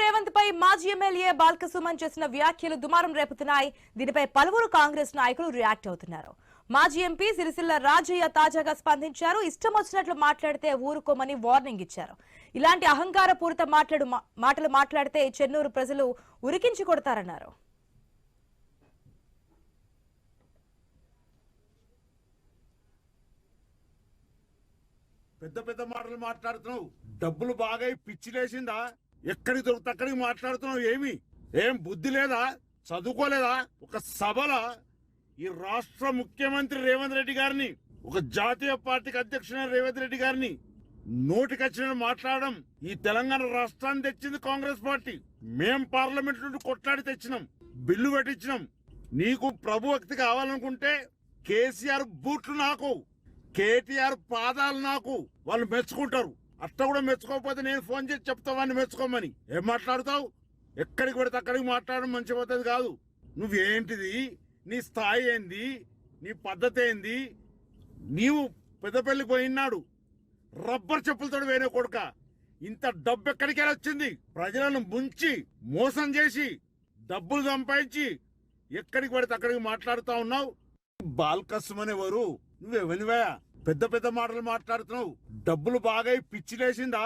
రేవంత్ పై మాజీ ఎమ్మెల్యే బాల్క సుమన్ చేసిన వ్యాఖ్యలు దుమారం రేపుతున్నాయి. దీనిపై పలువురు కాంగ్రెస్ నాయకులు రియాక్ట్ అవుతున్నారు. మాజీ ఎంపీ సిరిసిల్ల రాజయ్య తాజాగా స్పందించారు. ఇష్టం వచ్చినట్లు మాట్లాడితే ఊరుకోమని వార్నింగ్ ఇచ్చారు. ఇలాంటి అహంకారపూరిత మాటలు మాట్లాడితే చెన్నూరు ప్రజలు ఉరికించి కొడతారన్నారు. పెద్ద పెద్ద మాటలు మాట్లాడుతున్నావు. డబ్బులు బాగా పిచ్చిలేసిందా? ఎక్కడికి దొరికితే అక్కడికి మాట్లాడుతున్నావు. ఏం బుద్ధి లేదా? చదువుకోలేదా? ఒక సభల ఈ రాష్ట్ర ముఖ్యమంత్రి రేవంత్ రెడ్డి గారిని, ఒక జాతీయ పార్టీకి అధ్యక్షుడైన రేవంత్ రెడ్డి గారిని నోటికొచ్చిన మాట్లాడడం. ఈ తెలంగాణ రాష్ట్రాన్ని తెచ్చింది కాంగ్రెస్ పార్టీ. మేం పార్లమెంట్ నుండి కొట్లాడి తెచ్చినాం, బిల్లు పెట్టించినాం. నీకు ప్రభుభక్తి కావాలనుకుంటే కేసీఆర్ బూట్లు నాకు, కేటీఆర్ పాదాలు నాకు. వాళ్ళు మెచ్చుకుంటారు. అట్ట కూడా మెచ్చుకోకపోతే నేను ఫోన్ చేసి చెప్తావాన్ని మెచ్చుకోమని. ఏం మాట్లాడుతావు? ఎక్కడికి పడితే అక్కడికి మాట్లాడడం మంచి పద్ధతి కాదు. నువ్వేంటిది? నీ స్థాయి ఏంది? నీ పద్ధతి ఏంది? నీవు పెద్దపల్లికి పోయినాడు రబ్బర్ చెప్పులతో వేరే కొడుక. ఇంత డబ్బు ఎక్కడికి వచ్చింది? ప్రజలను ముంచి మోసం చేసి డబ్బులు సంపాదించి ఎక్కడికి పడితే అక్కడికి మాట్లాడుతా ఉన్నావు. బాల్కస్మనేవారు? నువ్వెవనివా? పెద్ద పెద్ద మాటలు మాట్లాడుతున్నావు. డబ్బులు బాగా పిచ్చిలేసిందా?